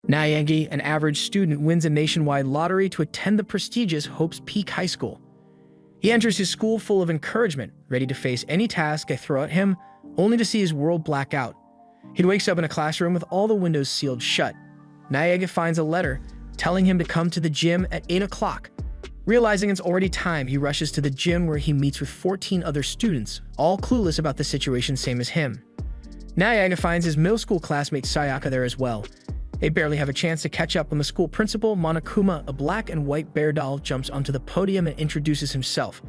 Naegi, an average student, wins a nationwide lottery to attend the prestigious Hope's Peak High School. He enters his school full of encouragement, ready to face any task I throw at him, only to see his world black out. He wakes up in a classroom with all the windows sealed shut. Naegi finds a letter telling him to come to the gym at 8 o'clock. Realizing it's already time, he rushes to the gym where he meets with 14 other students, all clueless about the situation same as him. Naegi finds his middle school classmate Sayaka there as well. They barely have a chance to catch up when the school principal, Monokuma, a black and white bear doll, jumps onto the podium and introduces himself.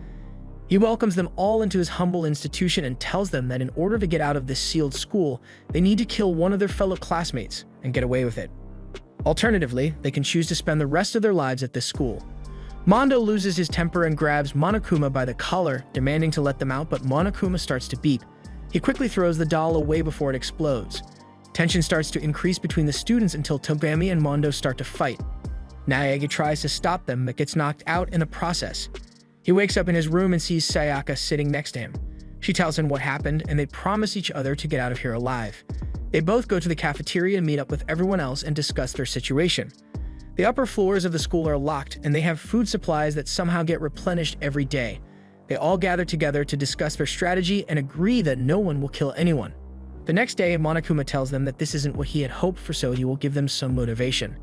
He welcomes them all into his humble institution and tells them that in order to get out of this sealed school, they need to kill one of their fellow classmates and get away with it. Alternatively, they can choose to spend the rest of their lives at this school. Mondo loses his temper and grabs Monokuma by the collar, demanding to let them out, but Monokuma starts to beep. He quickly throws the doll away before it explodes. Tension starts to increase between the students until Togami and Mondo start to fight. Naegi tries to stop them but gets knocked out in the process. He wakes up in his room and sees Sayaka sitting next to him. She tells him what happened and they promise each other to get out of here alive. They both go to the cafeteria and meet up with everyone else and discuss their situation. The upper floors of the school are locked and they have food supplies that somehow get replenished every day. They all gather together to discuss their strategy and agree that no one will kill anyone. The next day, Monokuma tells them that this isn't what he had hoped for, so he will give them some motivation.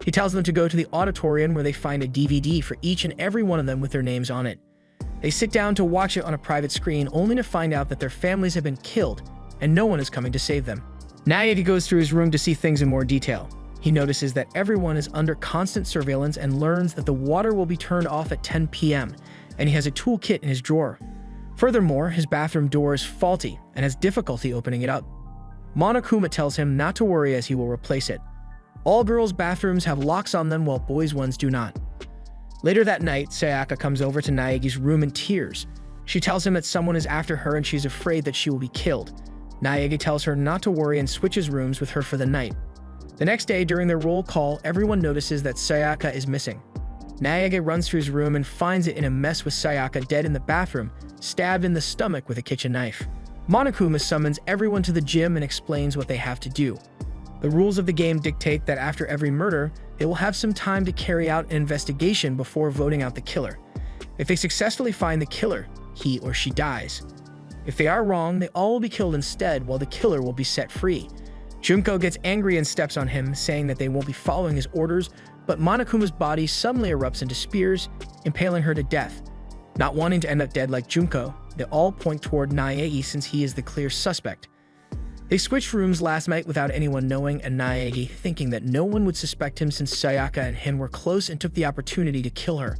He tells them to go to the auditorium where they find a DVD for each and every one of them with their names on it. They sit down to watch it on a private screen only to find out that their families have been killed and no one is coming to save them. Naegi goes through his room to see things in more detail. He notices that everyone is under constant surveillance and learns that the water will be turned off at 10 p.m. and he has a toolkit in his drawer. Furthermore, his bathroom door is faulty and has difficulty opening it up. Monokuma tells him not to worry as he will replace it. All girls' bathrooms have locks on them while boys' ones do not. Later that night, Sayaka comes over to Naegi's room in tears. She tells him that someone is after her and she's afraid that she will be killed. Naegi tells her not to worry and switches rooms with her for the night. The next day, during their roll call, everyone notices that Sayaka is missing. Naegi runs through his room and finds it in a mess with Sayaka dead in the bathroom, stabbed in the stomach with a kitchen knife. Monokuma summons everyone to the gym and explains what they have to do. The rules of the game dictate that after every murder, they will have some time to carry out an investigation before voting out the killer. If they successfully find the killer, he or she dies. If they are wrong, they all will be killed instead while the killer will be set free. Junko gets angry and steps on him, saying that they won't be following his orders, but Monokuma's body suddenly erupts into spears, impaling her to death. Not wanting to end up dead like Junko, they all point toward Naegi since he is the clear suspect. They switched rooms last night without anyone knowing, and Naegi, thinking that no one would suspect him since Sayaka and him were close, and took the opportunity to kill her.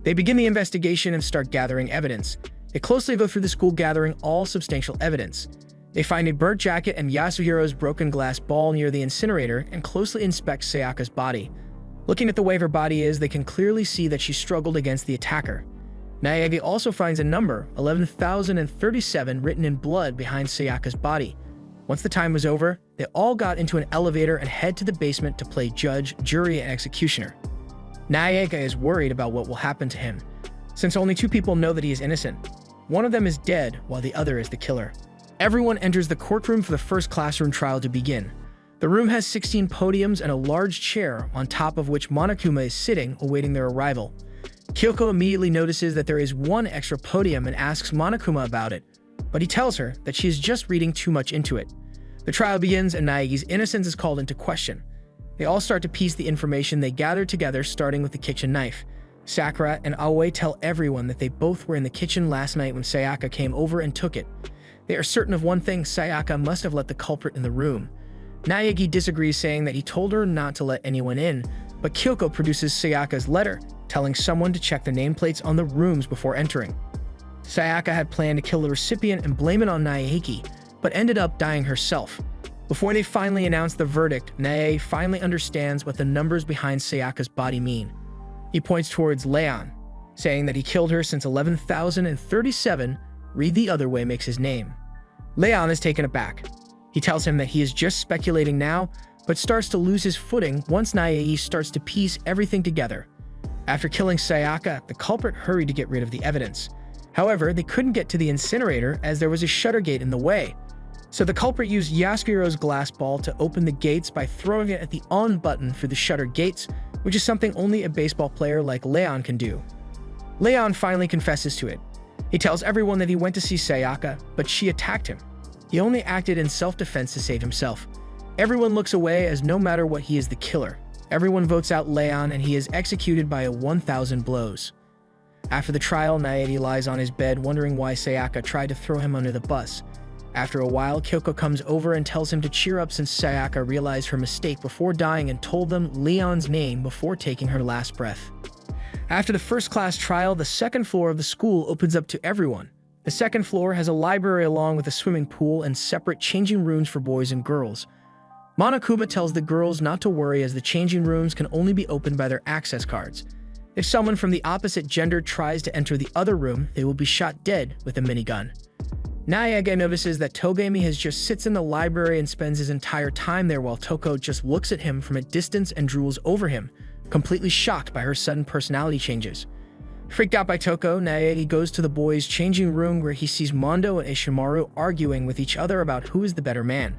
They begin the investigation and start gathering evidence. They closely go through the school, gathering all substantial evidence. They find a burnt jacket and Yasuhiro's broken glass ball near the incinerator and closely inspect Sayaka's body. Looking at the way her body is, they can clearly see that she struggled against the attacker. Naegi also finds a number, 11,037, written in blood behind Sayaka's body. Once the time was over, they all got into an elevator and head to the basement to play judge, jury, and executioner. Naegi is worried about what will happen to him, since only two people know that he is innocent. One of them is dead, while the other is the killer. Everyone enters the courtroom for the first classroom trial to begin. The room has 16 podiums and a large chair, on top of which Monokuma is sitting, awaiting their arrival. Kyoko immediately notices that there is one extra podium and asks Monokuma about it, but he tells her that she is just reading too much into it. The trial begins and Naegi's innocence is called into question. They all start to piece the information they gathered together, starting with the kitchen knife. Sakura and Aoi tell everyone that they both were in the kitchen last night when Sayaka came over and took it. They are certain of one thing: Sayaka must have let the culprit in the room. Naegi disagrees, saying that he told her not to let anyone in, but Kyoko produces Sayaka's letter, telling someone to check the nameplates on the rooms before entering. Sayaka had planned to kill the recipient and blame it on Naegi, but ended up dying herself. Before they finally announce the verdict, Nae finally understands what the numbers behind Sayaka's body mean. He points towards Leon, saying that he killed her since 11,037, read the other way, makes his name. Leon is taken aback. He tells him that he is just speculating now, but starts to lose his footing once Nae starts to piece everything together. After killing Sayaka, the culprit hurried to get rid of the evidence. However, they couldn't get to the incinerator as there was a shutter gate in the way. So the culprit used Yasuhiro's glass ball to open the gates by throwing it at the on button for the shutter gates, which is something only a baseball player like Leon can do. Leon finally confesses to it. He tells everyone that he went to see Sayaka, but she attacked him. He only acted in self-defense to save himself. Everyone looks away as no matter what, he is the killer. Everyone votes out Leon and he is executed by 1,000 blows. After the trial, Naedi lies on his bed wondering why Sayaka tried to throw him under the bus. After a while, Kyoko comes over and tells him to cheer up since Sayaka realized her mistake before dying and told them Leon's name before taking her last breath. After the first class trial, the second floor of the school opens up to everyone. The second floor has a library along with a swimming pool and separate changing rooms for boys and girls. Monokuma tells the girls not to worry as the changing rooms can only be opened by their access cards. If someone from the opposite gender tries to enter the other room, they will be shot dead with a minigun. Naege notices that Togami just sits in the library and spends his entire time there while Toko just looks at him from a distance and drools over him, completely shocked by her sudden personality changes. Freaked out by Toko, Naege goes to the boys' changing room where he sees Mondo and Ishimaru arguing with each other about who is the better man.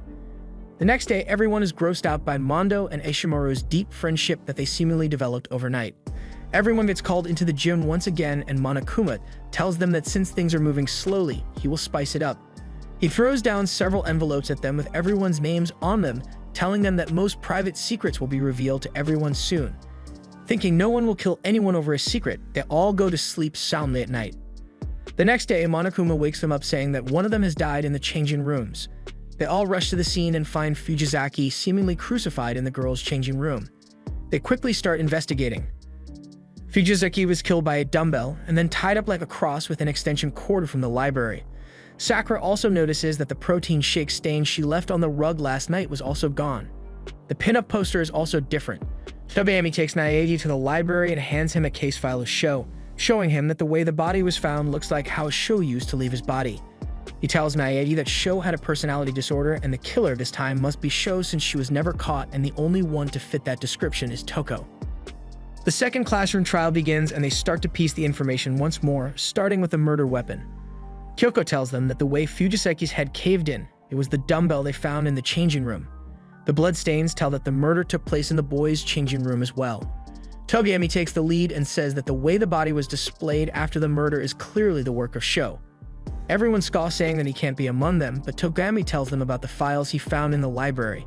The next day, everyone is grossed out by Mondo and Ishimaru's deep friendship that they seemingly developed overnight. Everyone gets called into the gym once again, and Monokuma tells them that since things are moving slowly, he will spice it up. He throws down several envelopes at them with everyone's names on them, telling them that most private secrets will be revealed to everyone soon. Thinking no one will kill anyone over a secret, they all go to sleep soundly at night. The next day, Monokuma wakes them up saying that one of them has died in the changing rooms. They all rush to the scene and find Fujizaki seemingly crucified in the girls' changing room. They quickly start investigating. Fujizaki was killed by a dumbbell and then tied up like a cross with an extension cord from the library. Sakura also notices that the protein shake stain she left on the rug last night was also gone. The pinup poster is also different. Togami takes Naegi to the library and hands him a case file of Sho, showing him that the way the body was found looks like how Sho used to leave his body. He tells Naegi that Sho had a personality disorder and the killer this time must be Sho since she was never caught and the only one to fit that description is Toko. The second classroom trial begins and they start to piece the information once more, starting with the murder weapon. Kyoko tells them that the way Fujisaki's head caved in, it was the dumbbell they found in the changing room. The bloodstains tell that the murder took place in the boys' changing room as well. Togami takes the lead and says that the way the body was displayed after the murder is clearly the work of Sho. Everyone scoffs saying that he can't be among them, but Togami tells them about the files he found in the library.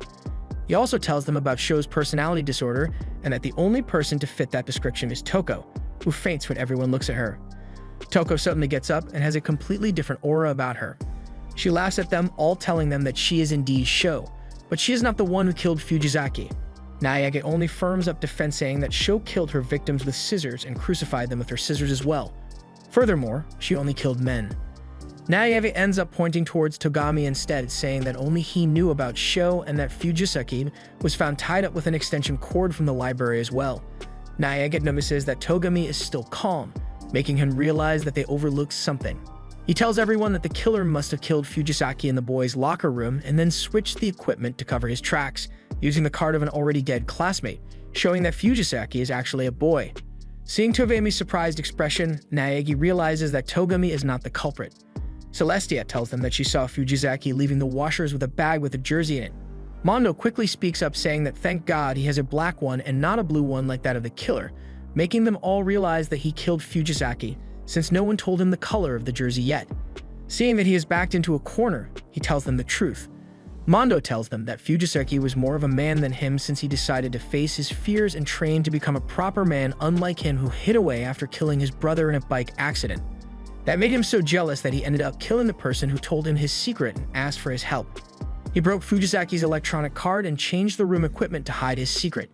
He also tells them about Sho's personality disorder and that the only person to fit that description is Toko, who faints when everyone looks at her. Toko suddenly gets up and has a completely different aura about her. She laughs at them, all telling them that she is indeed Sho, but she is not the one who killed Fujizaki. Naege only firms up defense saying that Sho killed her victims with scissors and crucified them with her scissors as well. Furthermore, she only killed men. Naege ends up pointing towards Togami instead, saying that only he knew about Sho and that Fujisaki was found tied up with an extension cord from the library as well. Naege notices that Togami is still calm, making him realize that they overlooked something. He tells everyone that the killer must have killed Fujisaki in the boys' locker room and then switched the equipment to cover his tracks, using the card of an already dead classmate, showing that Fujisaki is actually a boy. Seeing Togami's surprised expression, Naegi realizes that Togami is not the culprit. Celestia tells them that she saw Fujizaki leaving the washers with a bag with a jersey in it. Mondo quickly speaks up saying that thank God he has a black one and not a blue one like that of the killer, making them all realize that he killed Fujizaki, since no one told him the color of the jersey yet. Seeing that he is backed into a corner, he tells them the truth. Mondo tells them that Fujisaki was more of a man than him since he decided to face his fears and train to become a proper man, unlike him who hid away after killing his brother in a bike accident. That made him so jealous that he ended up killing the person who told him his secret and asked for his help. He broke Fujisaki's electronic card and changed the room equipment to hide his secret.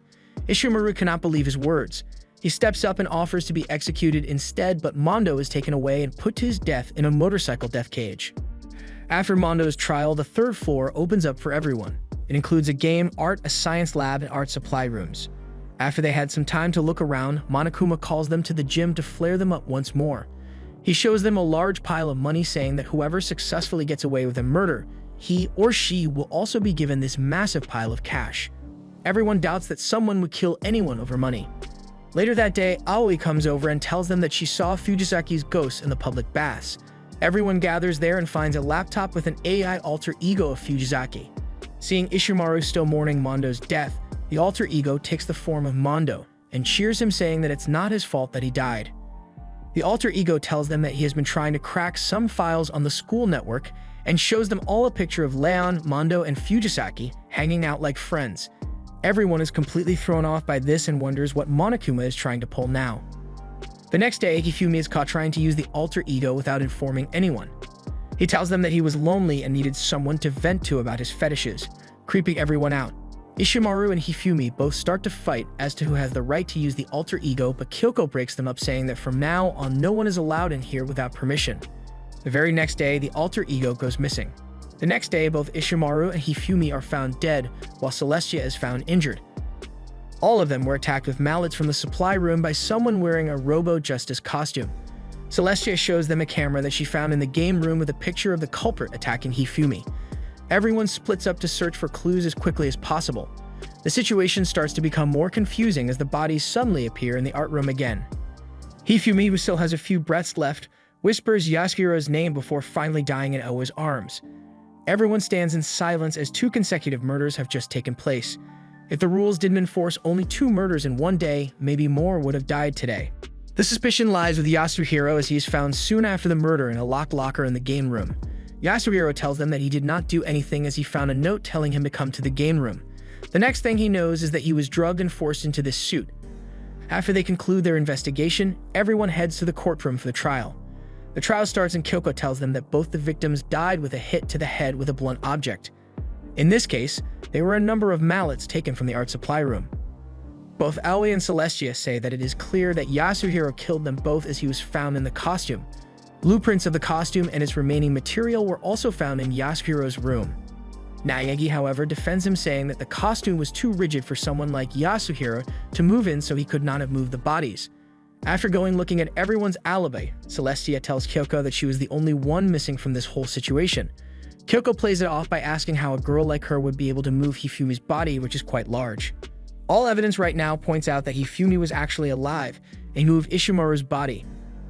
Ishimaru cannot believe his words. He steps up and offers to be executed instead, but Mondo is taken away and put to his death in a motorcycle death cage. After Mondo's trial, the third floor opens up for everyone. It includes a game, art, a science lab, and art supply rooms. After they had some time to look around, Monokuma calls them to the gym to flare them up once more. He shows them a large pile of money, saying that whoever successfully gets away with a murder, he or she will also be given this massive pile of cash. Everyone doubts that someone would kill anyone over money. Later that day, Aoi comes over and tells them that she saw Fujisaki's ghost in the public baths. Everyone gathers there and finds a laptop with an AI alter ego of Fujizaki. Seeing Ishimaru still mourning Mondo's death, the alter ego takes the form of Mondo and cheers him, saying that it's not his fault that he died. The alter ego tells them that he has been trying to crack some files on the school network and shows them all a picture of Leon, Mondo, and Fujisaki hanging out like friends. Everyone is completely thrown off by this and wonders what Monokuma is trying to pull now. The next day, Hifumi is caught trying to use the alter ego without informing anyone. He tells them that he was lonely and needed someone to vent to about his fetishes, creeping everyone out. Ishimaru and Hifumi both start to fight as to who has the right to use the alter ego, but Kyoko breaks them up, saying that from now on no one is allowed in here without permission. The very next day, the alter ego goes missing. The next day, both Ishimaru and Hifumi are found dead, while Celestia is found injured. All of them were attacked with mallets from the supply room by someone wearing a Robo-Justice costume. Celestia shows them a camera that she found in the game room with a picture of the culprit attacking Hifumi. Everyone splits up to search for clues as quickly as possible. The situation starts to become more confusing as the bodies suddenly appear in the art room again. Hifumi, who still has a few breaths left, whispers Yasuhiro's name before finally dying in Oa's arms. Everyone stands in silence as 2 consecutive murders have just taken place. If the rules didn't enforce only 2 murders in one day, maybe more would have died today. The suspicion lies with Yasuhiro, as he is found soon after the murder in a locked locker in the game room. Yasuhiro tells them that he did not do anything, as he found a note telling him to come to the game room. The next thing he knows is that he was drugged and forced into this suit. After they conclude their investigation, everyone heads to the courtroom for the trial. The trial starts and Kyoko tells them that both the victims died with a hit to the head with a blunt object. In this case, there were a number of mallets taken from the art supply room. Both Aoi and Celestia say that it is clear that Yasuhiro killed them both, as he was found in the costume. Blueprints of the costume and its remaining material were also found in Yasuhiro's room. Naegi, however, defends him, saying that the costume was too rigid for someone like Yasuhiro to move in, so he could not have moved the bodies. After looking at everyone's alibi, Celestia tells Kyoko that she was the only one missing from this whole situation. Kyoko plays it off by asking how a girl like her would be able to move Hifumi's body, which is quite large. All evidence right now points out that Hifumi was actually alive and moved Ishimaru's body.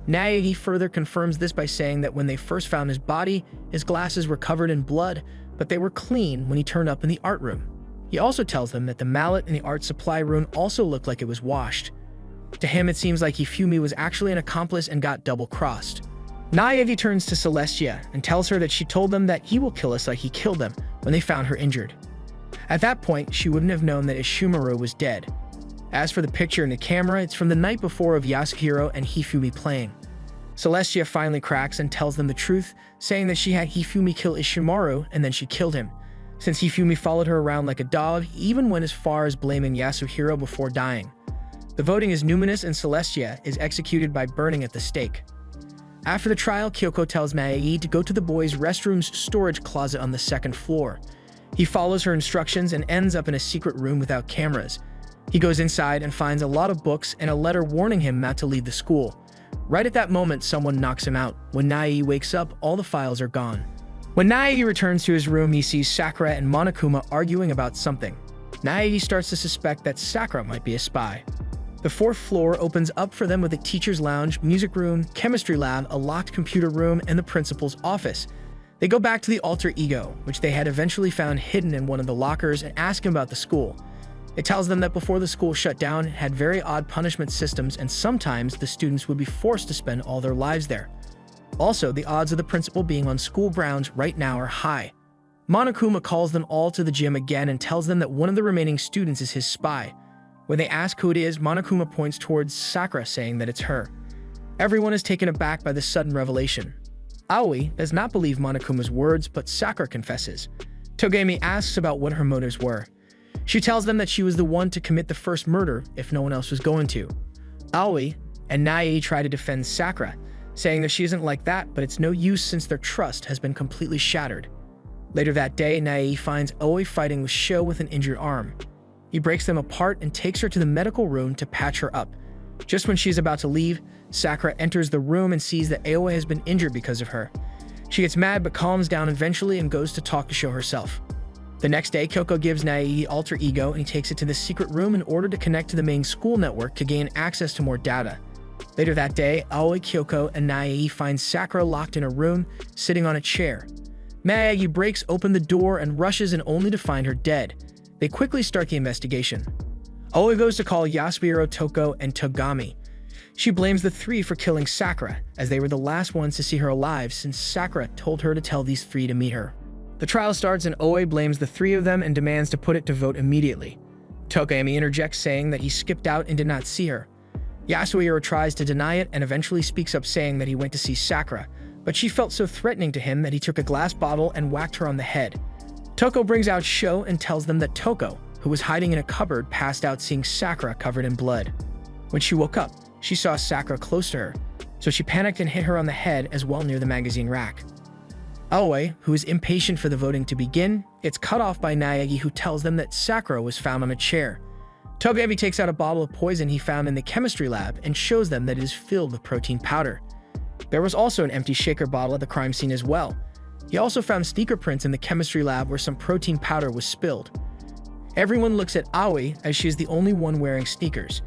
Naegi further confirms this by saying that when they first found his body, his glasses were covered in blood, but they were clean when he turned up in the art room. He also tells them that the mallet in the art supply room also looked like it was washed. To him, it seems like Hifumi was actually an accomplice and got double-crossed. Naegi turns to Celestia and tells her that she told them that he will kill us like he killed them when they found her injured. At that point, she wouldn't have known that Ishimaru was dead. As for the picture in the camera, it's from the night before of Yasuhiro and Hifumi playing. Celestia finally cracks and tells them the truth, saying that she had Hifumi kill Ishimaru and then she killed him. Since Hifumi followed her around like a dog, he even went as far as blaming Yasuhiro before dying. The voting is numinous and Celestia is executed by burning at the stake. After the trial, Kyoko tells Naegi to go to the boys' restrooms storage closet on the 2nd floor. He follows her instructions and ends up in a secret room without cameras. He goes inside and finds a lot of books and a letter warning him not to leave the school. Right at that moment, someone knocks him out. When Naegi wakes up, all the files are gone. When Naegi returns to his room, he sees Sakura and Monokuma arguing about something. Naegi starts to suspect that Sakura might be a spy. The 4th floor opens up for them with a teacher's lounge, music room, chemistry lab, a locked computer room, and the principal's office. They go back to the alter ego, which they had eventually found hidden in one of the lockers, and ask him about the school. It tells them that before the school shut down, it had very odd punishment systems, and sometimes the students would be forced to spend all their lives there. Also, the odds of the principal being on school grounds right now are high. Monokuma calls them all to the gym again and tells them that one of the remaining students is his spy. When they ask who it is, Monokuma points towards Sakura, saying that it's her. Everyone is taken aback by this sudden revelation. Aoi does not believe Monokuma's words, but Sakura confesses. Togami asks about what her motives were. She tells them that she was the one to commit the first murder if no one else was going to. Aoi and Nae try to defend Sakura, saying that she isn't like that, but it's no use since their trust has been completely shattered. Later that day, Nae finds Aoi fighting with Sho with an injured arm. He breaks them apart and takes her to the medical room to patch her up. Just when she's about to leave, Sakura enters the room and sees that Aoi has been injured because of her. She gets mad but calms down eventually and goes to talk to Sho herself. The next day, Kyoko gives Nae alter ego and he takes it to the secret room in order to connect to the main school network to gain access to more data. Later that day, Aoi, Kyoko, and Naegi find Sakura locked in a room, sitting on a chair. Naegi breaks open the door and rushes in only to find her dead. They quickly start the investigation. Aoi goes to call Yasuhiro, Toko, and Togami. She blames the three for killing Sakura, as they were the last ones to see her alive since Sakura told her to tell these three to meet her. The trial starts and Aoi blames the three of them and demands to put it to vote immediately. Togami interjects saying that he skipped out and did not see her. Yasuhiro tries to deny it and eventually speaks up saying that he went to see Sakura, but she felt so threatening to him that he took a glass bottle and whacked her on the head. Toko brings out Sho and tells them that Toko, who was hiding in a cupboard, passed out seeing Sakura covered in blood. When she woke up, she saw Sakura close to her, so she panicked and hit her on the head as well near the magazine rack. Aoi, who is impatient for the voting to begin, gets cut off by Naegi, who tells them that Sakura was found on a chair. Togami takes out a bottle of poison he found in the chemistry lab and shows them that it is filled with protein powder. There was also an empty shaker bottle at the crime scene as well. He also found sneaker prints in the chemistry lab where some protein powder was spilled. Everyone looks at Aoi as she is the only one wearing sneakers.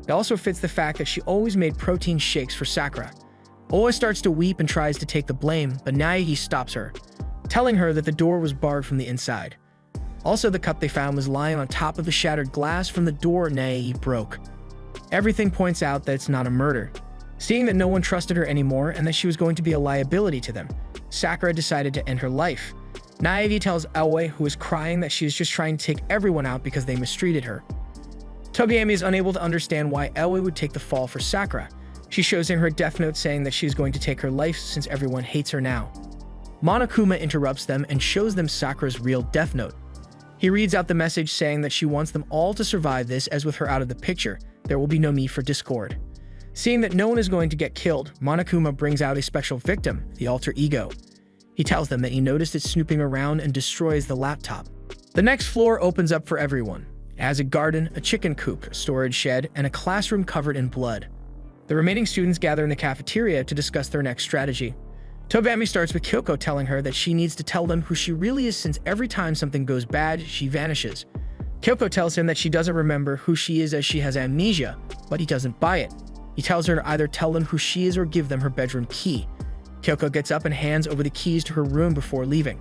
It also fits the fact that she always made protein shakes for Sakura. Aoi starts to weep and tries to take the blame, but Naegi stops her, telling her that the door was barred from the inside. Also, the cup they found was lying on top of the shattered glass from the door Naegi broke. Everything points out that it's not a murder. Seeing that no one trusted her anymore and that she was going to be a liability to them, Sakura decided to end her life. Naegi tells Aoi, who is crying, that she is just trying to take everyone out because they mistreated her. Togami is unable to understand why Aoi would take the fall for Sakura. She shows him her death note saying that she is going to take her life since everyone hates her now. Monokuma interrupts them and shows them Sakura's real death note. He reads out the message saying that she wants them all to survive this, as with her out of the picture, there will be no need for discord. Seeing that no one is going to get killed, Monokuma brings out a special victim, the alter ego. He tells them that he noticed it snooping around and destroys the laptop. The next floor opens up for everyone. It has a garden, a chicken coop, a storage shed, and a classroom covered in blood. The remaining students gather in the cafeteria to discuss their next strategy. Togami starts with Kyoko telling her that she needs to tell them who she really is, since every time something goes bad, she vanishes. Kyoko tells him that she doesn't remember who she is as she has amnesia, but he doesn't buy it. He tells her to either tell them who she is or give them her bedroom key. Kyoko gets up and hands over the keys to her room before leaving.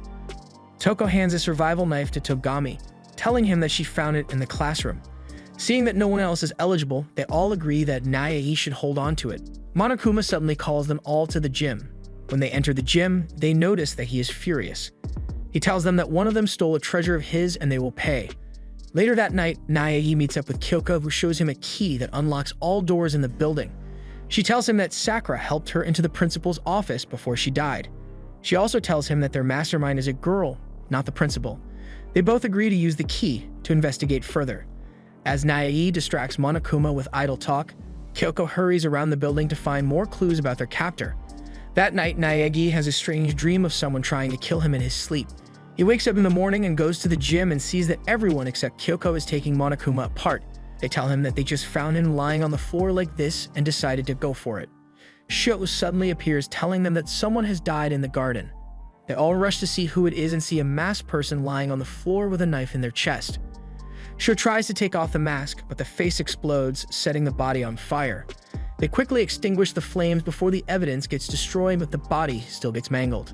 Toko hands a survival knife to Togami, telling him that she found it in the classroom. Seeing that no one else is eligible, they all agree that Naegi should hold on to it. Monokuma suddenly calls them all to the gym. When they enter the gym, they notice that he is furious. He tells them that one of them stole a treasure of his and they will pay. Later that night, Naegi meets up with Kyoko, who shows him a key that unlocks all doors in the building. She tells him that Sakura helped her into the principal's office before she died. She also tells him that their mastermind is a girl, not the principal. They both agree to use the key to investigate further. As Naegi distracts Monokuma with idle talk, Kyoko hurries around the building to find more clues about their captor. That night, Naegi has a strange dream of someone trying to kill him in his sleep. He wakes up in the morning and goes to the gym and sees that everyone except Kyoko is taking Monokuma apart. They tell him that they just found him lying on the floor like this and decided to go for it. Sho suddenly appears, telling them that someone has died in the garden. They all rush to see who it is and see a masked person lying on the floor with a knife in their chest. Sho tries to take off the mask, but the face explodes, setting the body on fire. They quickly extinguish the flames before the evidence gets destroyed, but the body still gets mangled.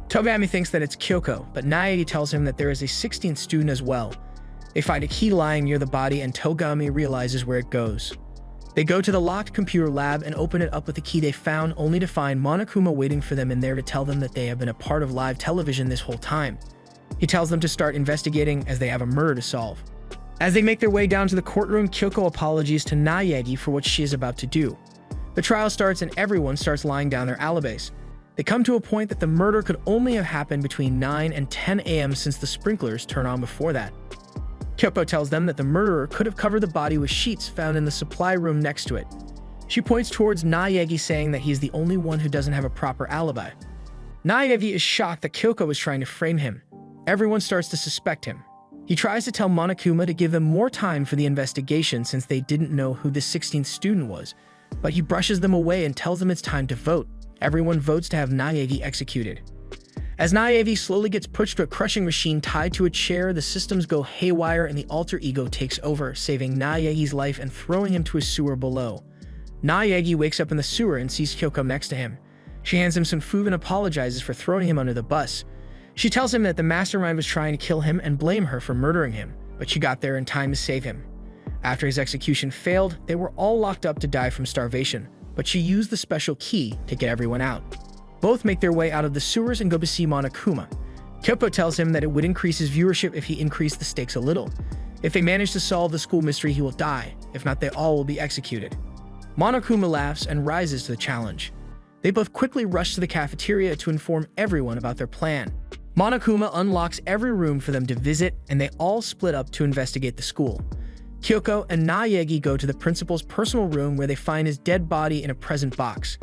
Togami thinks that it's Kyoko, but Naegi tells him that there is a 16th student as well. They find a key lying near the body and Togami realizes where it goes. They go to the locked computer lab and open it up with the key they found, only to find Monokuma waiting for them in there to tell them that they have been a part of live television this whole time. He tells them to start investigating as they have a murder to solve. As they make their way down to the courtroom, Kyoko apologizes to Naegi for what she is about to do. The trial starts and everyone starts lying down their alibis. They come to a point that the murder could only have happened between 9 and 10 a.m. since the sprinklers turn on before that. Kyoko tells them that the murderer could have covered the body with sheets found in the supply room next to it. She points towards Naegi, saying that he is the only one who doesn't have a proper alibi. Naegi is shocked that Kyoko is trying to frame him. Everyone starts to suspect him. He tries to tell Monokuma to give them more time for the investigation since they didn't know who the 16th student was, but he brushes them away and tells them it's time to vote. Everyone votes to have Naegi executed. As Naegi slowly gets pushed to a crushing machine tied to a chair, the systems go haywire and the alter ego takes over, saving Naegi's life and throwing him to a sewer below. Naegi wakes up in the sewer and sees Kyoko next to him. She hands him some food and apologizes for throwing him under the bus. She tells him that the mastermind was trying to kill him and blame her for murdering him, but she got there in time to save him. After his execution failed, they were all locked up to die from starvation, but she used the special key to get everyone out. Both make their way out of the sewers and go to see Monokuma. Kyoko tells him that it would increase his viewership if he increased the stakes a little. If they manage to solve the school mystery, he will die. If not, they all will be executed. Monokuma laughs and rises to the challenge. They both quickly rush to the cafeteria to inform everyone about their plan. Monokuma unlocks every room for them to visit, and they all split up to investigate the school. Kyoko and Naegi go to the principal's personal room where they find his dead body in a present box.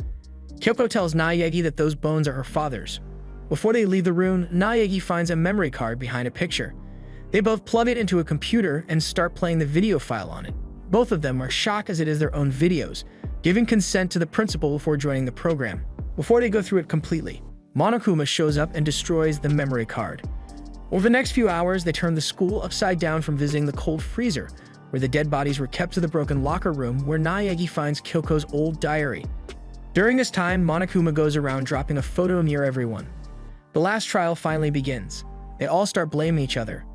Kyoko tells Naegi that those bones are her father's. Before they leave the room, Naegi finds a memory card behind a picture. They both plug it into a computer and start playing the video file on it. Both of them are shocked as it is their own videos, giving consent to the principal before joining the program. Before they go through it completely, Monokuma shows up and destroys the memory card. Over the next few hours, they turn the school upside down from visiting the cold freezer, where the dead bodies were kept, to the broken locker room where Naegi finds Kyoko's old diary. During this time, Monokuma goes around dropping a photo near everyone. The last trial finally begins. They all start blaming each other,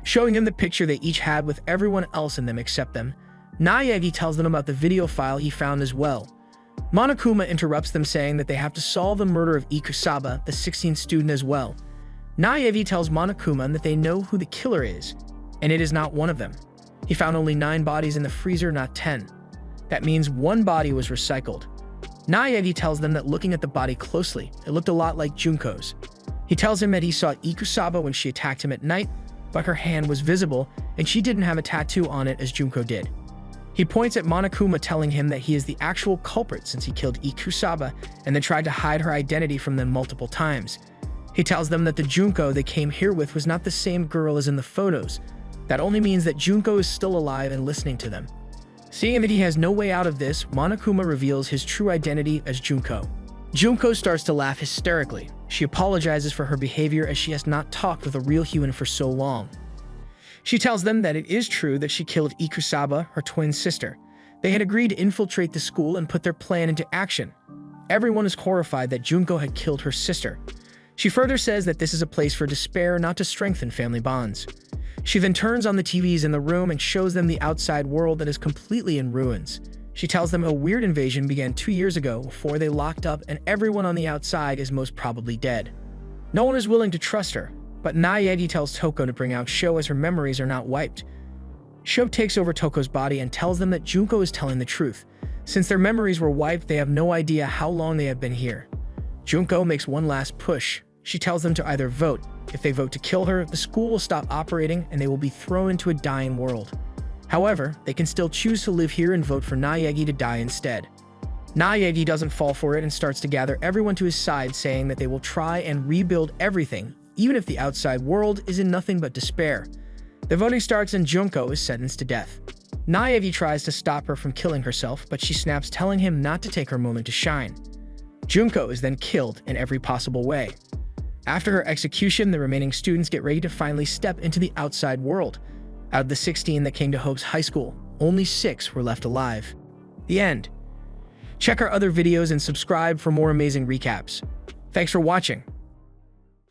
showing him the picture they each had with everyone else in them except them. Naegi tells them about the video file he found as well. Monokuma interrupts them, saying that they have to solve the murder of Ikusaba, the 16th student, as well. Naegi tells Monokuma that they know who the killer is, and it is not one of them. He found only 9 bodies in the freezer, not 10. That means 1 body was recycled. Naegi tells them that looking at the body closely, it looked a lot like Junko's. He tells him that he saw Ikusaba when she attacked him at night, but her hand was visible and she didn't have a tattoo on it as Junko did. He points at Monokuma, telling him that he is the actual culprit since he killed Ikusaba and then tried to hide her identity from them multiple times. He tells them that the Junko they came here with was not the same girl as in the photos. That only means that Junko is still alive and listening to them. Seeing that he has no way out of this, Monokuma reveals his true identity as Junko. Junko starts to laugh hysterically. She apologizes for her behavior as she has not talked with a real human for so long. She tells them that it is true that she killed Ikusaba, her twin sister. They had agreed to infiltrate the school and put their plan into action. Everyone is horrified that Junko had killed her sister. She further says that this is a place for despair, not to strengthen family bonds. She then turns on the TVs in the room and shows them the outside world that is completely in ruins. She tells them a weird invasion began 2 years ago before they locked up, and everyone on the outside is most probably dead. No one is willing to trust her, but Naegi tells Toko to bring out Sho as her memories are not wiped. Sho takes over Toko's body and tells them that Junko is telling the truth. Since their memories were wiped, they have no idea how long they have been here. Junko makes one last push. She tells them to either vote. If they vote to kill her, the school will stop operating and they will be thrown into a dying world. However, they can still choose to live here and vote for Naegi to die instead. Naegi doesn't fall for it and starts to gather everyone to his side, saying that they will try and rebuild everything, even if the outside world is in nothing but despair. The voting starts and Junko is sentenced to death. Naegi tries to stop her from killing herself, but she snaps, telling him not to take her moment to shine. Junko is then killed in every possible way. After her execution, the remaining students get ready to finally step into the outside world. Out of the 16 that came to Hope's high school, only 6 were left alive. The end. Check our other videos and subscribe for more amazing recaps. Thanks for watching.